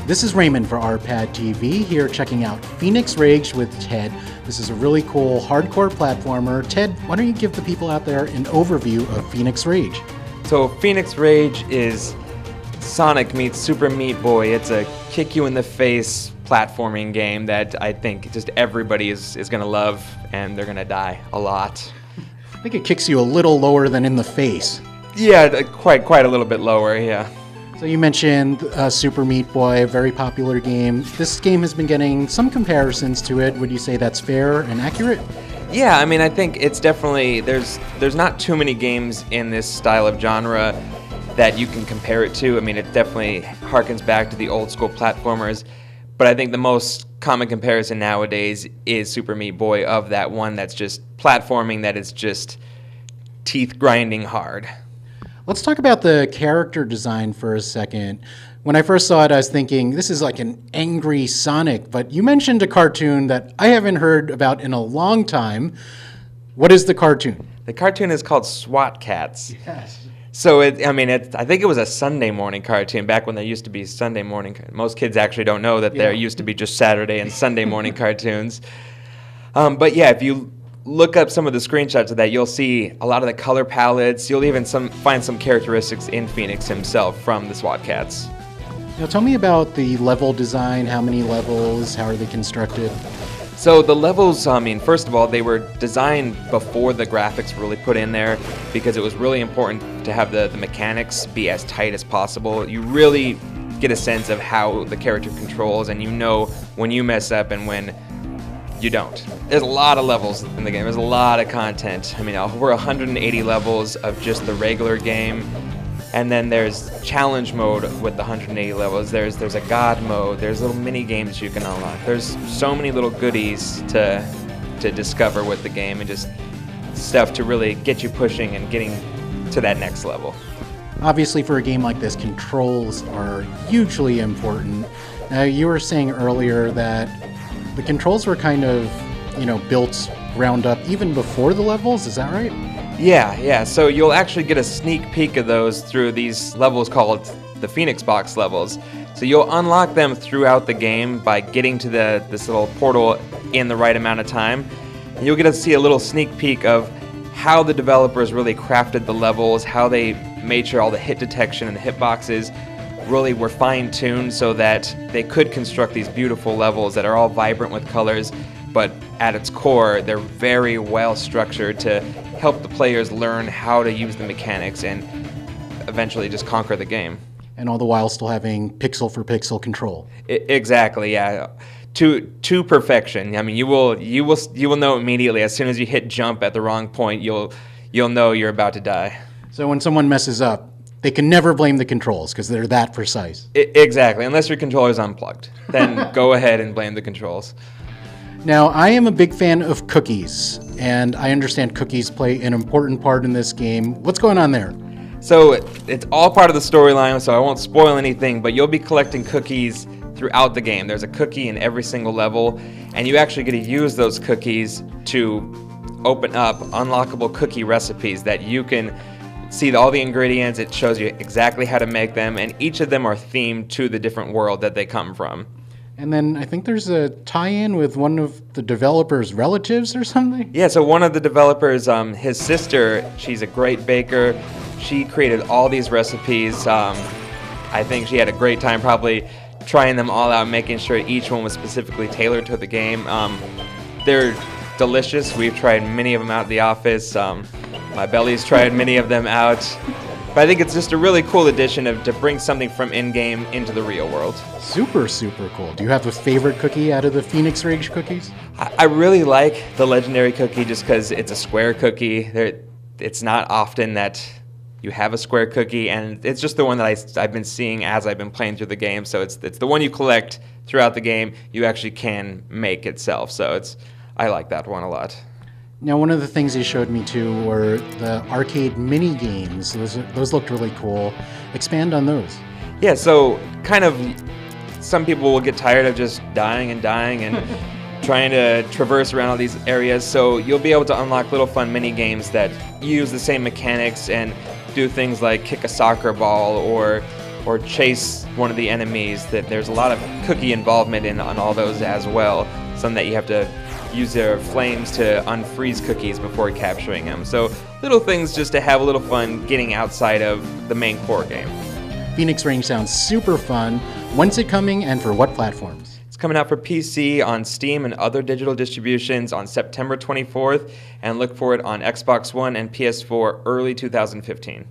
This is Raymond for RPadTV, here checking out Fenix Rage with Ted. This is a really cool hardcore platformer. Ted, why don't you give the people out there an overview of Fenix Rage? So Fenix Rage is Sonic meets Super Meat Boy. It's a kick-you-in-the-face platforming game that I think just everybody is going to love, and they're going to die a lot. I think it kicks you a little lower than in the face. Yeah, quite a little bit lower, yeah. So you mentioned Super Meat Boy, a very popular game. This game has been getting some comparisons to it. Would you say that's fair and accurate? Yeah, I mean, I think it's definitely, there's not too many games in this style of genre that you can compare it to. I mean, it definitely harkens back to the old school platformers, but I think the most common comparison nowadays is Super Meat Boy, of that one that's just platforming, that is just teeth grinding hard. Let's talk about the character design for a second. When I first saw it, I was thinking, this is like an angry Sonic, but you mentioned a cartoon that I haven't heard about in a long time. What is the cartoon? The cartoon is called SWAT Cats. Yes. So, I think it was a Sunday morning cartoon back when there used to be Sunday morning. Most kids actually don't know that there used to be just Saturday and Sunday morning cartoons. But yeah, if you look up some of the screenshots of that, you'll see a lot of the color palettes. You'll even find some characteristics in Fenix himself from the SWAT Cats. Now tell me about the level design. How many levels? How are they constructed? So the levels, first of all, they were designed before the graphics were really put in there, because it was really important to have the mechanics be as tight as possible. You really get a sense of how the character controls, and you know when you mess up and when you don't. There's a lot of levels in the game. There's a lot of content. I mean, over 180 levels of just the regular game. And then there's challenge mode with the 180 levels. There's a god mode. There's little mini games you can unlock. There's so many little goodies to discover with the game, and just stuff to really get you pushing and getting to that next level. Obviously, for a game like this, controls are hugely important. Now, you were saying earlier that the controls were kind of, built ground up even before the levels. Is that right? Yeah. So you'll actually get a sneak peek of those through these levels called the Fenix Box levels. So you'll unlock them throughout the game by getting to this little portal in the right amount of time. And you'll get to see a little sneak peek of how the developers really crafted the levels, how they made sure all the hit detection and the hitboxes really were fine-tuned so that they could construct these beautiful levels that are all vibrant with colors, but at its core, they're very well structured to help the players learn how to use the mechanics and eventually just conquer the game. And all the while still having pixel-for-pixel control. Exactly, yeah. To perfection. I mean, you will know immediately as soon as you hit jump at the wrong point. You'll know you're about to die. So when someone messes up, they can never blame the controls because they're that precise. Exactly, unless your controller's unplugged. Then go ahead and blame the controls. Now, I am a big fan of cookies, and I understand cookies play an important part in this game. What's going on there? So it's all part of the storyline, so I won't spoil anything, but you'll be collecting cookies throughout the game. There's a cookie in every single level, and you actually get to use those cookies to open up unlockable cookie recipes that you can see all the ingredients. It shows you exactly how to make them, and each of them are themed to the different world that they come from. And then I think there's a tie-in with one of the developers' relatives or something? Yeah, so one of the developers, his sister, she's a great baker. She created all these recipes. I think she had a great time probably trying them all out, making sure each one was specifically tailored to the game. They're delicious. We've tried many of them out at the office. My belly's tried many of them out. But I think it's just a really cool addition to bring something from in-game into the real world. Super, super cool. Do you have a favorite cookie out of the Fenix Rage cookies? I really like the legendary cookie just because it's a square cookie. It's not often that you have a square cookie, and it's just the one that I've been seeing as I've been playing through the game. So it's the one you collect throughout the game. You actually can make itself. So I like that one a lot. Now, one of the things you showed me too were the arcade mini games. Those looked really cool. Expand on those. Yeah, so kind of some people will get tired of just dying and trying to traverse around all these areas. So you'll be able to unlock little fun mini games that use the same mechanics and do things like kick a soccer ball or or chase one of the enemies. That there's a lot of cookie involvement on all those as well. Some that you have to use their flames to unfreeze cookies before capturing them. So little things just to have a little fun getting outside of the main core game. Fenix Range sounds super fun. When's it coming and for what platforms? It's coming out for PC, on Steam, and other digital distributions on September 24th, and look for it on Xbox One and PS4 early 2015.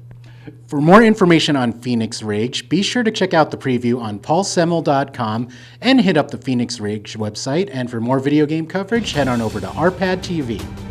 For more information on Fenix Rage, be sure to check out the preview on paulsemmel.com and hit up the Fenix Rage website. And for more video game coverage, head on over to RPadTV.